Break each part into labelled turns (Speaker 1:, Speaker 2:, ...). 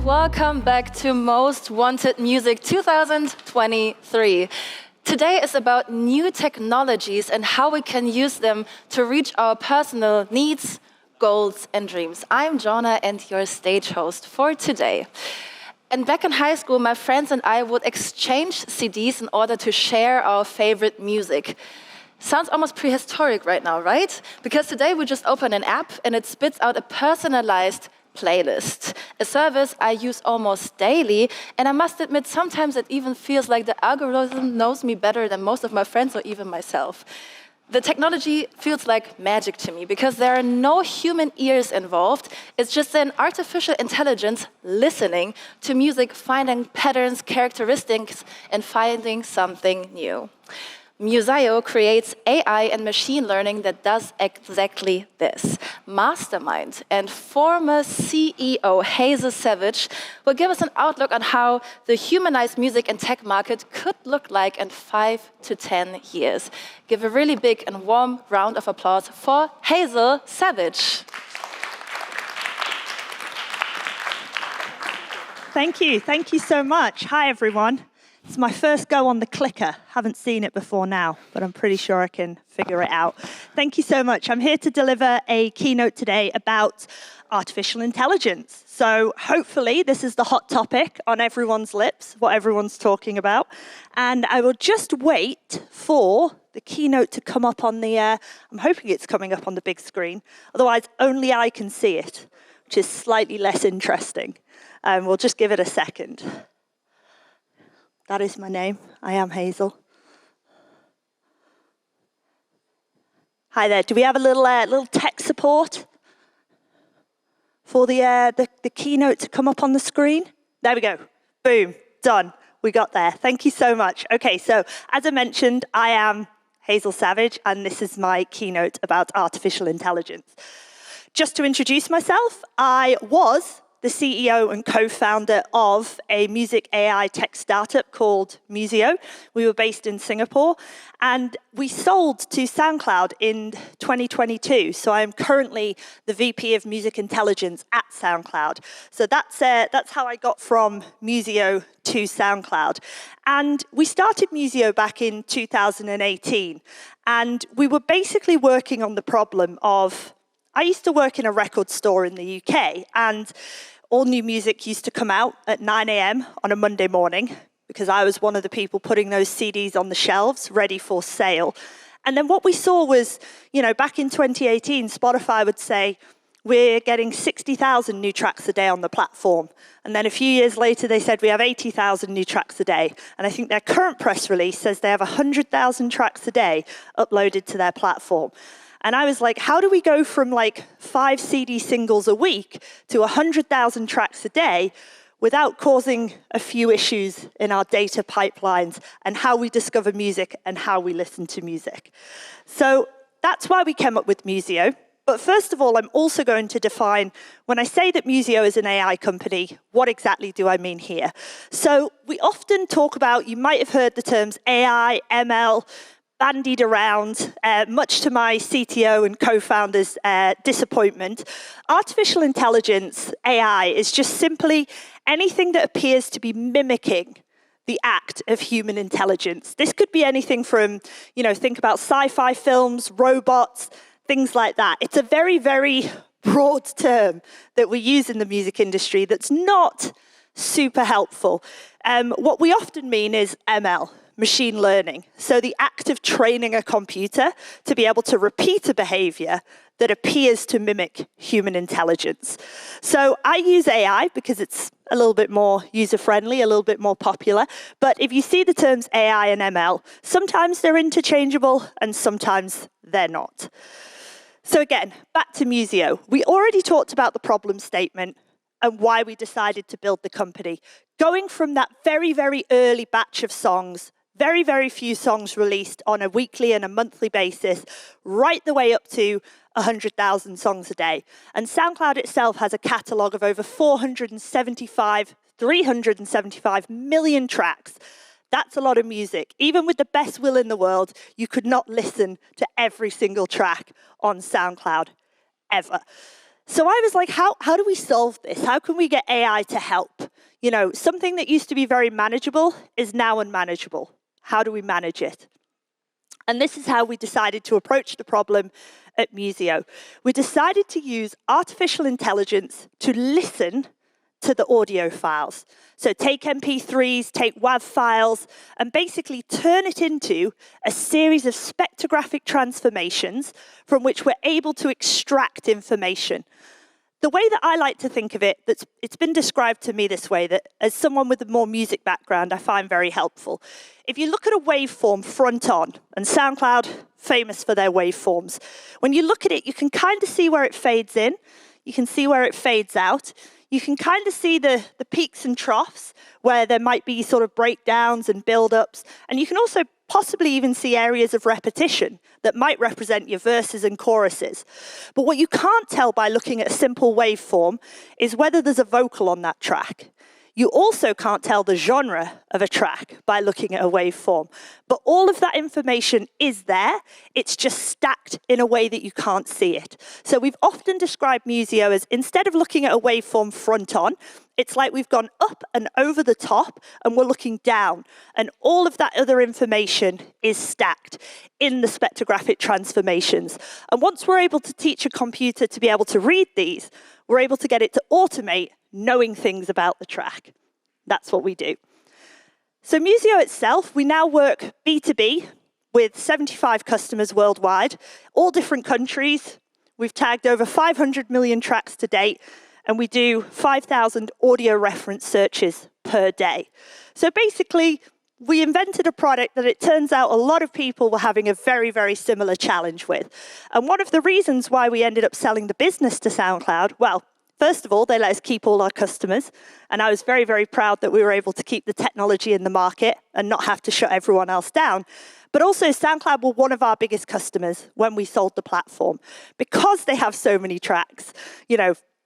Speaker 1: Welcome back to Most Wanted Music 2023. Today is about new technologies and how we can use them to reach our personal needs, goals, and dreams. I'm Jonna and your stage host for today. And back in high school, my friends and I would exchange CDs in order to share our favorite music. Sounds almost prehistoric right now, right? Because today we just open an app and it spits out a personalized playlist, a service I use almost daily, and I must admit sometimes it even feels like the algorithm knows me better than most of my friends or even myself. The technology feels like magic to me because there are no human ears involved. It's just an artificial intelligence listening to music, finding patterns, characteristics, and finding something new. Musiio creates AI and machine learning that does exactly this. Mastermind and former CEO Hazel Savage will give us an outlook on how the humanized music and tech market could look like in 5 to 10 years. Give a really big and warm round of applause for Hazel Savage.
Speaker 2: Thank you so much. Hi everyone. It's my first go on the clicker. Haven't seen it before now, but I'm pretty sure I can figure it out. Thank you so much. I'm here to deliver a keynote today about artificial intelligence. So hopefully this is the hot topic on everyone's lips, what everyone's talking about. And I will just wait for the keynote to come up on the, I'm hoping it's coming up on the big screen. Otherwise, only I can see it, which is slightly less interesting. We'll just give it a second. That is my name. I am Hazel. Hi there. Do we have a little tech support for the keynote to come up on the screen? There we go. Boom. Done. We got there. Thank you so much. Okay, so as I mentioned, I am Hazel Savage, and this is my keynote about artificial intelligence. Just to introduce myself, I was the CEO and co-founder of a music AI tech startup called Musiio. We were based in Singapore, and we sold to SoundCloud in 2022. So I'm currently the VP of Music Intelligence at SoundCloud. So that's how I got from Musiio to SoundCloud. And we started Musiio back in 2018, and we were basically working on the problem of, I used to work in a record store in the UK, and all new music used to come out at 9 a.m. on a Monday morning because I was one of the people putting those CDs on the shelves ready for sale. And then what we saw was, back in 2018, Spotify would say, we're getting 60,000 new tracks a day on the platform. And then a few years later, they said we have 80,000 new tracks a day. And I think their current press release says they have 100,000 tracks a day uploaded to their platform. And I was like, how do we go from 5 CD singles a week to 100,000 tracks a day without causing a few issues in our data pipelines and how we discover music and how we listen to music? So that's why we came up with Musiio. But first of all, I'm also going to define, when I say that Musiio is an AI company, what exactly do I mean here? So we often talk about, you might have heard the terms AI, ML, bandied around, much to my CTO and co-founder's disappointment. Artificial intelligence, AI, is just simply anything that appears to be mimicking the act of human intelligence. This could be anything from, think about sci-fi films, robots, things like that. It's a very, very broad term that we use in the music industry that's not super helpful. What we often mean is ML, machine learning. So the act of training a computer to be able to repeat a behavior that appears to mimic human intelligence. So I use AI because it's a little bit more user-friendly, a little bit more popular. But if you see the terms AI and ML, sometimes they're interchangeable and sometimes they're not. So again, back to Musiio. We already talked about the problem statement and why we decided to build the company. Going from that very, very early batch of songs, very, very few songs released on a weekly and a monthly basis, right the way up to 100,000 songs a day. And SoundCloud itself has a catalogue of over 375 million tracks. That's a lot of music. Even with the best will in the world, you could not listen to every single track on SoundCloud ever. So I was like, how do we solve this? How can we get AI to help? You know, something that used to be very manageable is now unmanageable. How do we manage it? And this is how we decided to approach the problem at Musiio. We decided to use artificial intelligence to listen to the audio files. So take MP3s, take WAV files, and basically turn it into a series of spectrographic transformations from which we're able to extract information. The way that I like to think of it, it's been described to me this way, that as someone with a more music background, I find very helpful. If you look at a waveform front on, and SoundCloud, famous for their waveforms, when you look at it, you can kind of see where it fades in, you can see where it fades out, you can kind of see the peaks and troughs where there might be sort of breakdowns and build-ups, and you can also possibly even see areas of repetition that might represent your verses and choruses. But what you can't tell by looking at a simple waveform is whether there's a vocal on that track. You also can't tell the genre of a track by looking at a waveform. But all of that information is there. It's just stacked in a way that you can't see it. So we've often described Musiio as, instead of looking at a waveform front on, it's like we've gone up and over the top and we're looking down. And all of that other information is stacked in the spectrographic transformations. And once we're able to teach a computer to be able to read these, we're able to get it to automate knowing things about the track. That's what we do. So Musiio itself, we now work B2B with 75 customers worldwide, all different countries. We've tagged over 500 million tracks to date, and we do 5,000 audio reference searches per day. So basically, we invented a product that it turns out a lot of people were having a very, very similar challenge with. And one of the reasons why we ended up selling the business to SoundCloud, well, first of all, they let us keep all our customers, and I was very, very proud that we were able to keep the technology in the market and not have to shut everyone else down. But also, SoundCloud were one of our biggest customers when we sold the platform. Because they have so many tracks,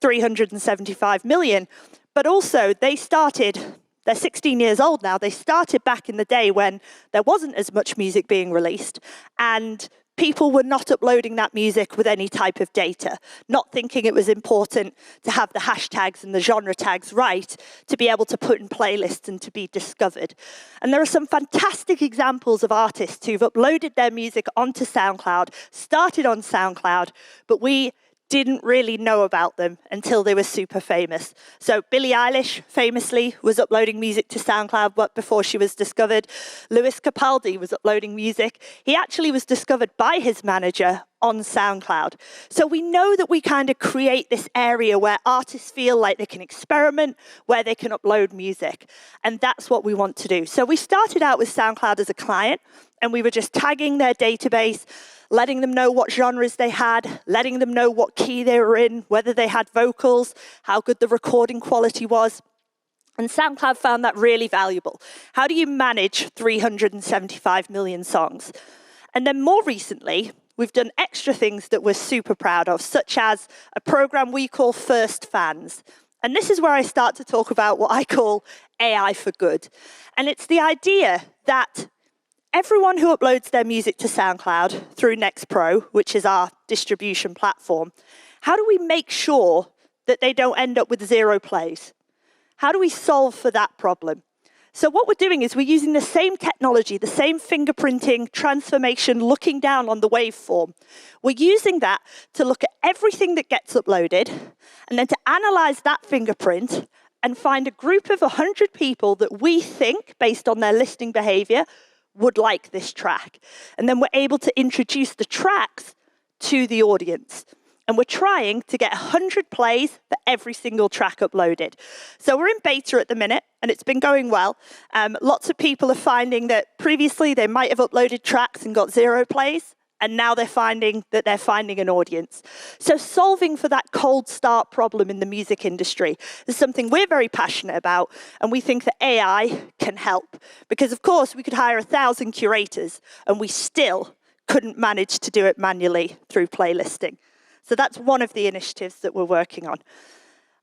Speaker 2: 375 million, but also they started, they're 16 years old now, they started back in the day when there wasn't as much music being released, and people were not uploading that music with any type of data, not thinking it was important to have the hashtags and the genre tags right to be able to put in playlists and to be discovered. And there are some fantastic examples of artists who've uploaded their music onto SoundCloud, started on SoundCloud, but we didn't really know about them until they were super famous. So Billie Eilish famously was uploading music to SoundCloud but before she was discovered. Lewis Capaldi was uploading music. He actually was discovered by his manager on SoundCloud. So we know that we kind of create this area where artists feel like they can experiment, where they can upload music. And that's what we want to do. So we started out with SoundCloud as a client, and we were just tagging their database, letting them know what genres they had, letting them know what key they were in, whether they had vocals, how good the recording quality was. And SoundCloud found that really valuable. How do you manage 375 million songs? And then more recently, we've done extra things that we're super proud of, such as a program we call First Fans. And this is where I start to talk about what I call AI for good. And it's the idea that everyone who uploads their music to SoundCloud through Nextpro, which is our distribution platform, how do we make sure that they don't end up with 0 plays? How do we solve for that problem? So what we're doing is we're using the same technology, the same fingerprinting, transformation, looking down on the waveform. We're using that to look at everything that gets uploaded, and then to analyze that fingerprint and find a group of 100 people that we think, based on their listening behavior, would like this track. And then we're able to introduce the tracks to the audience. And we're trying to get 100 plays for every single track uploaded. So we're in beta at the minute, and it's been going well. Lots of people are finding that previously they might have uploaded tracks and got 0 plays, and now they're finding an audience. So solving for that cold start problem in the music industry is something we're very passionate about, and we think that AI can help. Because of course, we could hire 1,000 curators, and we still couldn't manage to do it manually through playlisting. So that's one of the initiatives that we're working on.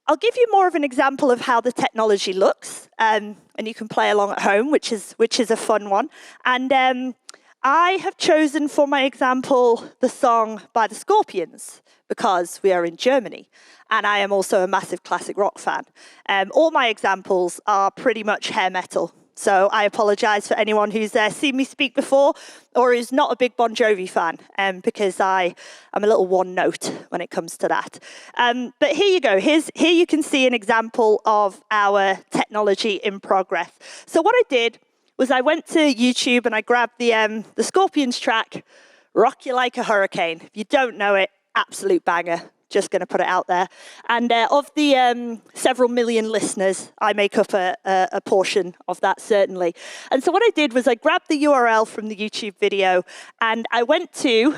Speaker 2: I'll give you more of an example of how the technology looks, and you can play along at home, which is a fun one. And I have chosen for my example the song by the Scorpions, because we are in Germany, and I am also a massive classic rock fan. All my examples are pretty much hair metal. So I apologize for anyone who's seen me speak before or is not a big Bon Jovi fan, because I am a little one note when it comes to that. But here you go. Here you can see an example of our technology in progress. So what I did was I went to YouTube and I grabbed the Scorpions track, Rock You Like a Hurricane. If you don't know it, absolute banger. Just going to put it out there. And of the several million listeners, I make up a portion of that, certainly. And so what I did was I grabbed the URL from the YouTube video, and I went to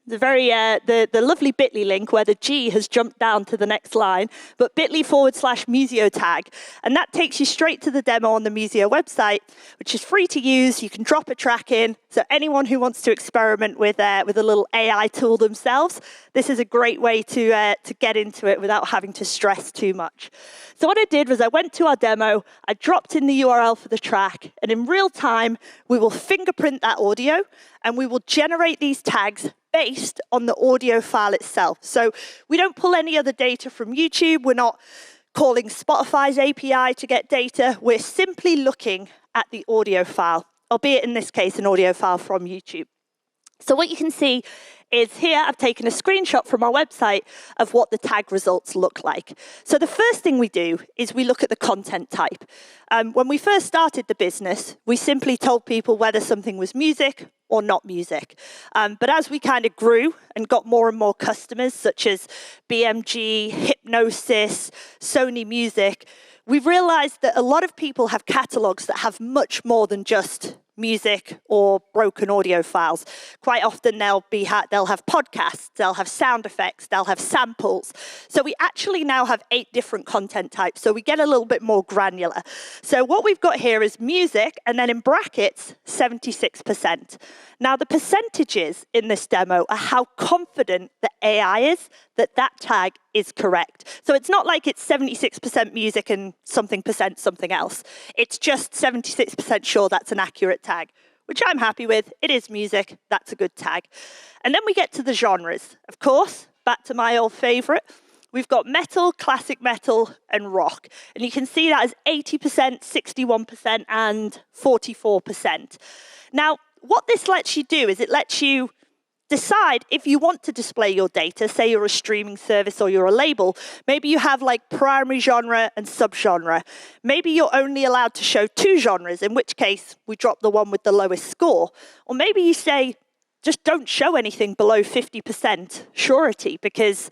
Speaker 2: the lovely bit.ly link where the G has jumped down to the next line, but bit.ly/Musiio tag. And that takes you straight to the demo on the Musiio website, which is free to use. You can drop a track in. So anyone who wants to experiment with a little AI tool themselves, this is a great way to get into it without having to stress too much. So what I did was I went to our demo, I dropped in the URL for the track, and in real time, we will fingerprint that audio, and we will generate these tags based on the audio file itself. So we don't pull any other data from YouTube. We're not calling Spotify's API to get data. We're simply looking at the audio file, albeit in this case, an audio file from YouTube. So what you can see is here I've taken a screenshot from our website of what the tag results look like. So the first thing we do is we look at the content type. When we first started the business, we simply told people whether something was music or not music. But as we kind of grew and got more and more customers, such as BMG, Hypnosis, Sony Music, we've realized that a lot of people have catalogs that have much more than just music or broken audio files. Quite often they'll have podcasts, they'll have sound effects, they'll have samples. So we actually now have 8 different content types, so we get a little bit more granular. So what we've got here is music, and then in brackets, 76%. Now the percentages in this demo are how confident the AI is that that tag is correct. So it's not like it's 76% music and something percent something else. It's just 76% sure that's an accurate tag, which I'm happy with. It is music. That's a good tag. And then we get to the genres. Of course, back to my old favorite. We've got metal, classic metal, and rock. And you can see that as 80%, 61%, and 44%. Now, what this lets you do is it lets you decide if you want to display your data, say you're a streaming service or you're a label. Maybe you have like primary genre and subgenre. Maybe you're only allowed to show 2 genres, in which case we drop the one with the lowest score. Or maybe you say, just don't show anything below 50% surety, because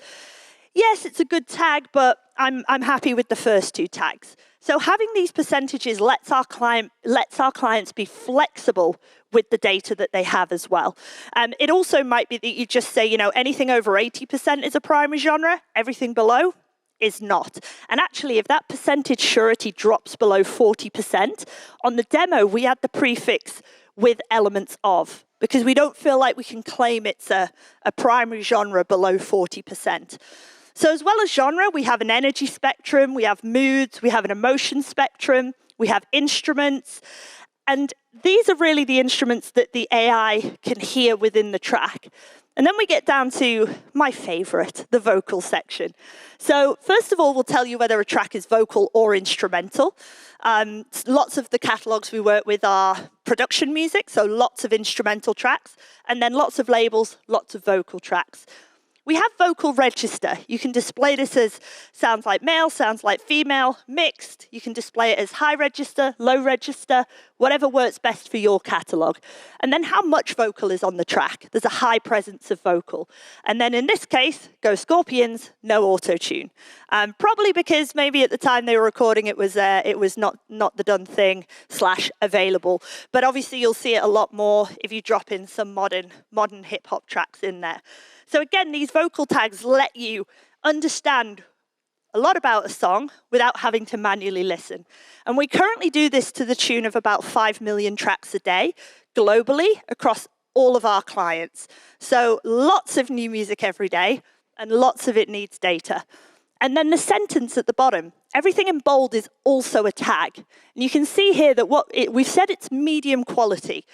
Speaker 2: yes, it's a good tag, but I'm happy with the first 2 tags. So having these percentages lets our clients be flexible with the data that they have as well. It also might be that you just say, anything over 80% is a primary genre, everything below is not. And actually, if that percentage surety drops below 40%, on the demo, we add the prefix with elements of, because we don't feel like we can claim it's a primary genre below 40%. So as well as genre, we have an energy spectrum, we have moods, we have an emotion spectrum, we have instruments. And these are really the instruments that the AI can hear within the track. And then we get down to my favorite, the vocal section. So first of all, we'll tell you whether a track is vocal or instrumental. Lots of the catalogs we work with are production music, so lots of instrumental tracks, and then lots of labels, lots of vocal tracks. We have vocal register. You can display this as sounds like male, sounds like female, mixed. You can display it as high register, low register, whatever works best for your catalog. And then how much vocal is on the track. There's a high presence of vocal. And then in this case, go Scorpions, no auto-tune. Probably because maybe at the time they were recording it was not the done thing / available. But obviously you'll see it a lot more if you drop in some modern hip-hop tracks in there. So again, these vocal tags let you understand a lot about a song without having to manually listen. And we currently do this to the tune of about 5 million tracks a day, globally, across all of our clients. So lots of new music every day, and lots of it needs data. And then the sentence at the bottom, everything in bold is also a tag. And you can see here that we've said it's medium quality.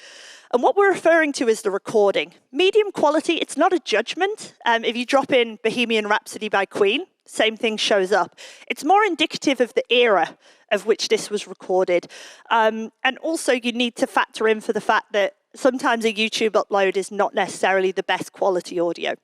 Speaker 2: And what we're referring to is the recording. Medium quality, it's not a judgment. If you drop in Bohemian Rhapsody by Queen, same thing shows up. It's more indicative of the era of which this was recorded. And also you need to factor in for the fact that sometimes a YouTube upload is not necessarily the best quality audio.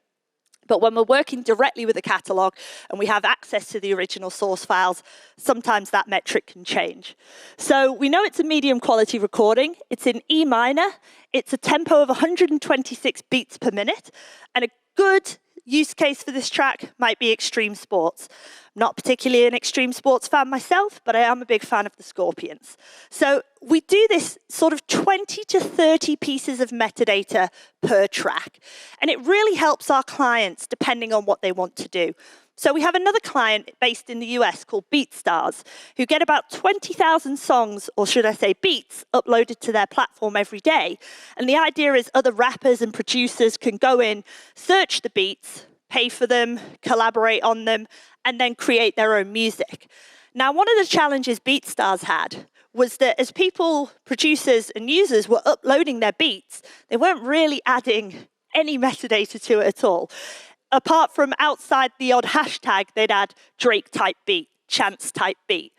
Speaker 2: But when we're working directly with a catalog and we have access to the original source files, sometimes that metric can change. So we know it's a medium quality recording. It's in E minor. It's a tempo of 126 beats per minute. And a good use case for this track might be extreme sports. I'm not particularly an extreme sports fan myself, but I am a big fan of the Scorpions. So we do this sort of 20 to 30 pieces of metadata per track. And it really helps our clients depending on what they want to do. So we have another client based in the US called BeatStars, who get about 20,000 songs, or should I say beats, uploaded to their platform every day. And the idea is other rappers and producers can go in, search the beats, pay for them, collaborate on them, and then create their own music. Now, one of the challenges BeatStars had was that as people, producers and users were uploading their beats, they weren't really adding any metadata to it at all. Apart from outside the odd hashtag, they'd add Drake type beat, Chance type beat,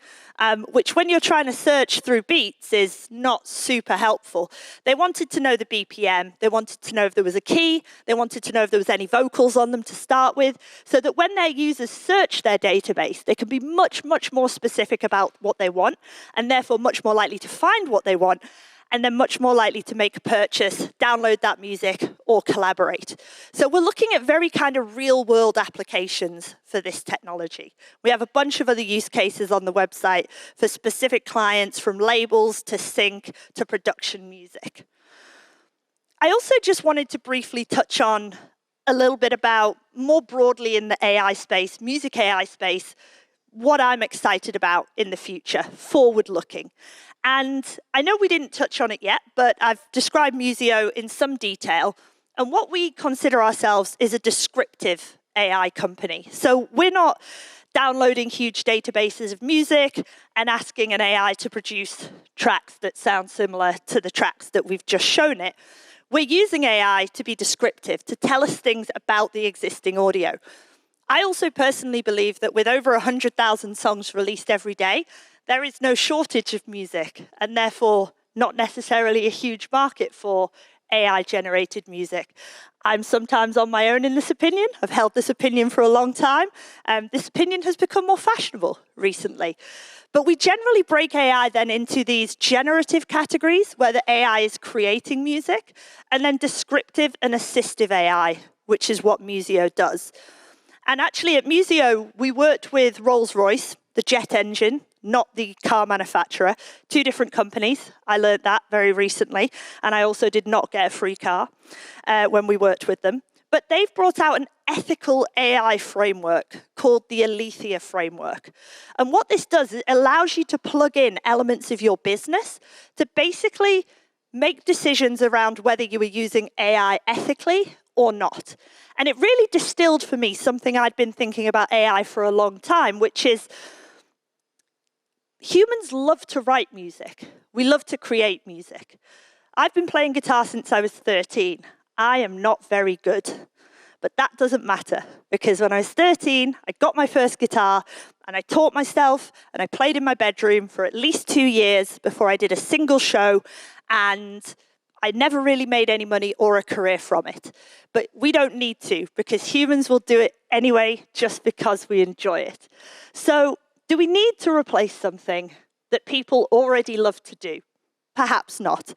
Speaker 2: which when you're trying to search through beats is not super helpful. They wanted to know the BPM, they wanted to know if there was a key, they wanted to know if there was any vocals on them to start with, so that when their users search their database, they can be much, much more specific about what they want, and therefore much more likely to find what they want, and then much more likely to make a purchase, download that music, or collaborate. So we're looking at very kind of real-world applications for this technology. We have a bunch of other use cases on the website for specific clients, from labels to sync to production music. I also just wanted to briefly touch on a little bit about, more broadly in the AI space, music AI space, what I'm excited about in the future, forward-looking. And I know we didn't touch on it yet, but I've described Musiio in some detail. And what we consider ourselves is a descriptive AI company. So we're not downloading huge databases of music and asking an AI to produce tracks that sound similar to the tracks that we've just shown it. We're using AI to be descriptive, to tell us things about the existing audio. I also personally believe that with over 100,000 songs released every day, there is no shortage of music, and therefore not necessarily a huge market for AI-generated music. I'm sometimes on my own in this opinion. I've held this opinion for a long time. This opinion has become more fashionable recently. But we generally break AI then into these generative categories, where the AI is creating music, and then descriptive and assistive AI, which is what Musiio does. And actually at Musiio, we worked with Rolls-Royce, the jet engine, not the car manufacturer, 2 different companies. I learned that very recently. And I also did not get a free car when we worked with them. But they've brought out an ethical AI framework called the Alethea framework. And what this does is it allows you to plug in elements of your business to basically make decisions around whether you are using AI ethically or not. And it really distilled for me something I'd been thinking about AI for a long time, which is humans love to write music. We love to create music. I've been playing guitar since I was 13. I am not very good, but that doesn't matter, because when I was 13, I got my first guitar and I taught myself and I played in my bedroom for at least 2 years before I did a single show, and I never really made any money or a career from it. But we don't need to, because humans will do it anyway, just because we enjoy it. So do we need to replace something that people already love to do? Perhaps not.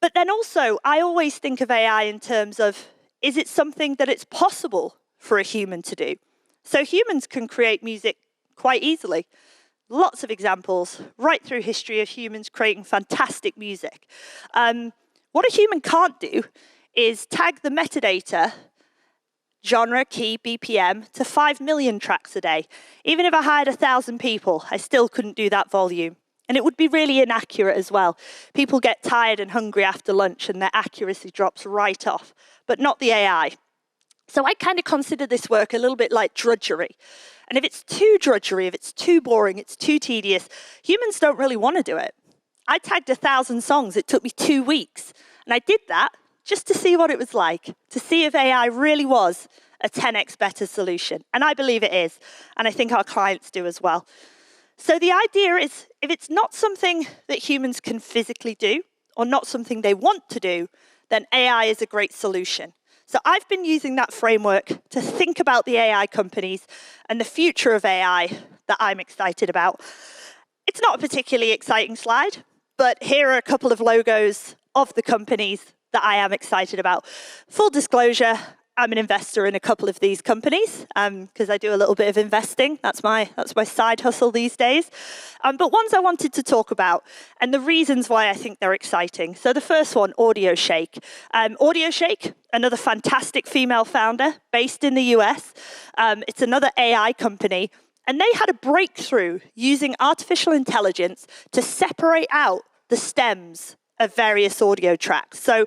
Speaker 2: But then also, I always think of AI in terms of, is it something that it's possible for a human to do? So humans can create music quite easily. Lots of examples right through history of humans creating fantastic music. What a human can't do is tag the metadata, genre, key, BPM, to 5 million tracks a day. Even if I hired 1,000 people, I still couldn't do that volume. And it would be really inaccurate as well. People get tired and hungry after lunch and their accuracy drops right off, but not the AI. So I kind of consider this work a little bit like drudgery. And if it's too drudgery, if it's too boring, it's too tedious, humans don't really want to do it. I tagged 1,000 songs. It took me 2 weeks. And I did that just to see what it was like, to see if AI really was a 10x better solution. And I believe it is. And I think our clients do as well. So the idea is, if it's not something that humans can physically do, or not something they want to do, then AI is a great solution. So I've been using that framework to think about the AI companies and the future of AI that I'm excited about. It's not a particularly exciting slide, but here are a couple of logos of the companies that I am excited about. Full disclosure, I'm an investor in a couple of these companies because I do a little bit of investing. That's my side hustle these days. But ones I wanted to talk about and the reasons why I think they're exciting. So the first one, AudioShake. AudioShake, another fantastic female founder based in the US. It's another AI company. And they had a breakthrough using artificial intelligence to separate out the stems of various audio tracks. So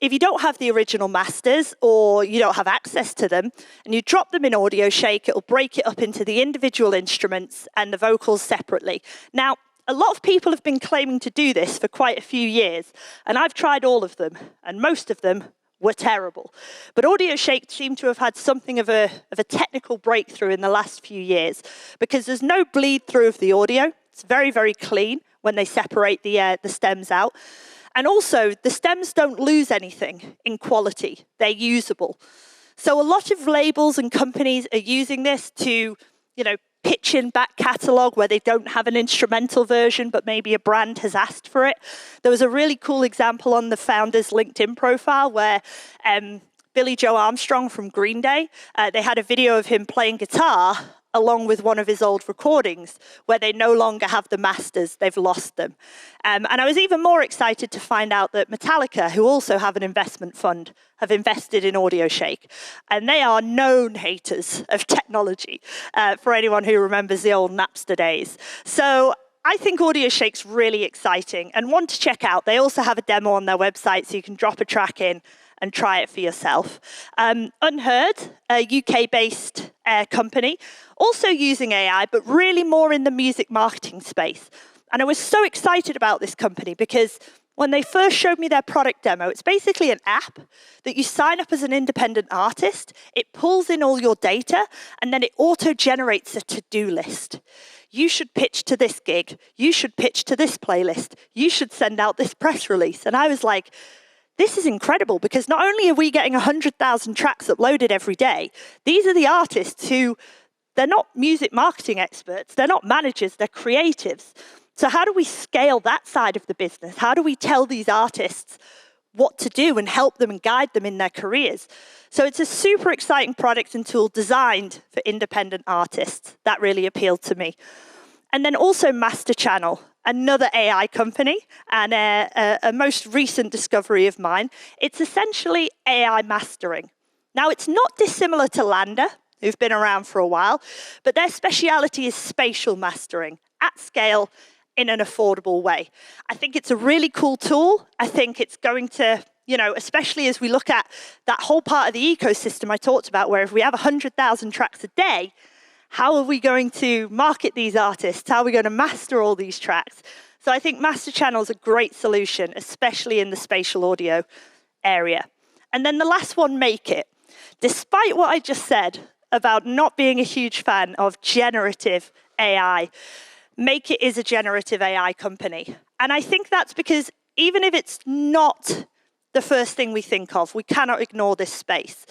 Speaker 2: if you don't have the original masters or you don't have access to them and you drop them in AudioShake, it'll break it up into the individual instruments and the vocals separately. Now, a lot of people have been claiming to do this for quite a few years, and I've tried all of them, and most of them were terrible. But AudioShake seemed to have had something of a technical breakthrough in the last few years because there's no bleed through of the audio. It's very, very clean when they separate the stems out. And also, the stems don't lose anything in quality. They're usable. So a lot of labels and companies are using this to, pitch in back catalogue where they don't have an instrumental version, but maybe a brand has asked for it. There was a really cool example on the founder's LinkedIn profile where Billy Joe Armstrong from Green Day, they had a video of him playing guitar along with one of his old recordings, where they no longer have the masters, they've lost them. And I was even more excited to find out that Metallica, who also have an investment fund, have invested in AudioShake. And they are known haters of technology, for anyone who remembers the old Napster days. So I think AudioShake's really exciting and one to check out. They also have a demo on their website, so you can drop a track in and try it for yourself. Unheard, a UK-based company, also using AI, but really more in the music marketing space. And I was so excited about this company because when they first showed me their product demo, it's basically an app that you sign up as an independent artist, it pulls in all your data, and then it auto-generates a to-do list. You should pitch to this gig, you should pitch to this playlist, you should send out this press release. And I was like, this is incredible because not only are we getting 100,000 tracks uploaded every day, these are the artists who, they're not music marketing experts, they're not managers, they're creatives. So how do we scale that side of the business? How do we tell these artists what to do and help them and guide them in their careers? So it's a super exciting product and tool designed for independent artists. That really appealed to me. And then also Master Channel, another AI company, and a most recent discovery of mine. It's essentially AI mastering. Now, it's not dissimilar to Lander, who've been around for a while, but their speciality is spatial mastering at scale in an affordable way. I think it's a really cool tool. I think it's going to, especially as we look at that whole part of the ecosystem I talked about, where if we have 100,000 tracks a day, how are we going to market these artists? How are we going to master all these tracks? So I think Master Channel is a great solution, especially in the spatial audio area. And then the last one, Make It. Despite what I just said about not being a huge fan of generative AI, Make It is a generative AI company. And I think that's because even if it's not the first thing we think of, we cannot ignore this space.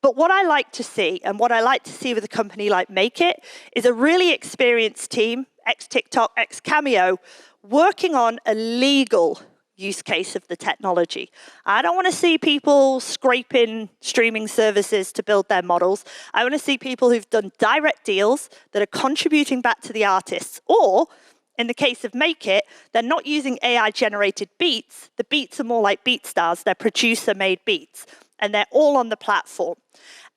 Speaker 2: But what I like to see, and what I like to see with a company like Make It, is a really experienced team, ex-TikTok, ex-Cameo, working on a legal use case of the technology. I don't want to see people scraping streaming services to build their models. I want to see people who've done direct deals that are contributing back to the artists, or in the case of Make It, they're not using AI-generated beats. The beats are more like BeatStars. They're producer-made beats, and they're all on the platform.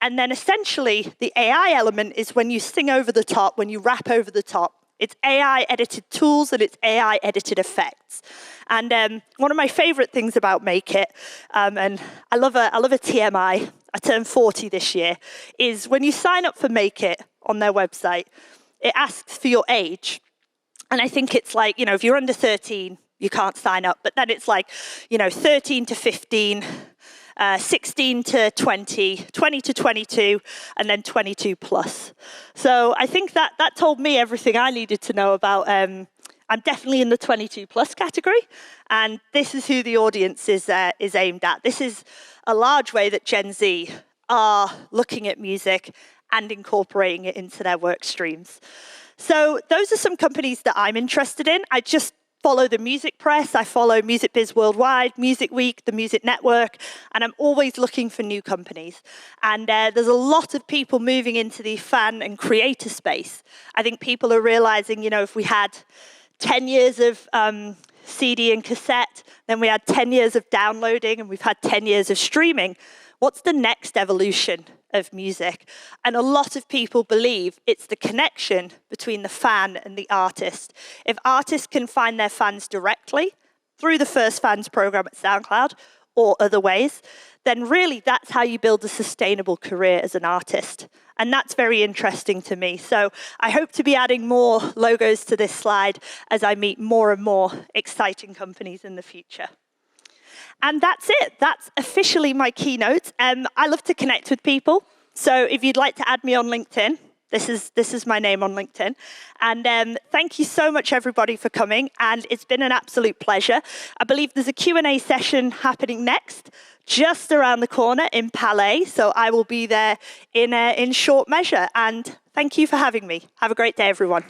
Speaker 2: And then essentially, the AI element is when you sing over the top, when you rap over the top. It's AI-edited tools and it's AI-edited effects. And one of my favorite things about Make It, and I love a TMI, I turned 40 this year, is when you sign up for Make It on their website, it asks for your age. And I think it's like, if you're under 13, you can't sign up. But then it's like, 13 to 15, 16 to 20, 20 to 22, and then 22 plus. So I think that told me everything I needed to know about. I'm definitely in the 22 plus category, and this is who the audience is aimed at. This is a large way that Gen Z are looking at music and incorporating it into their work streams. So those are some companies that I'm interested in. I just follow the music press. I follow Music Biz Worldwide, Music Week, the Music Network, and I'm always looking for new companies. And there's a lot of people moving into the fan and creator space. I think people are realizing, if we had 10 years of CD and cassette, then we had 10 years of downloading, and we've had 10 years of streaming. What's the next evolution of music? And a lot of people believe it's the connection between the fan and the artist. If artists can find their fans directly through the First Fans program at SoundCloud or other ways, then really that's how you build a sustainable career as an artist. And that's very interesting to me. So I hope to be adding more logos to this slide as I meet more and more exciting companies in the future. And that's it. That's officially my keynote. I love to connect with people. So if you'd like to add me on LinkedIn, this is my name on LinkedIn. And thank you so much, everybody, for coming. And it's been an absolute pleasure. I believe there's a Q&A session happening next, just around the corner in Palais. So I will be there in short measure. And thank you for having me. Have a great day, everyone.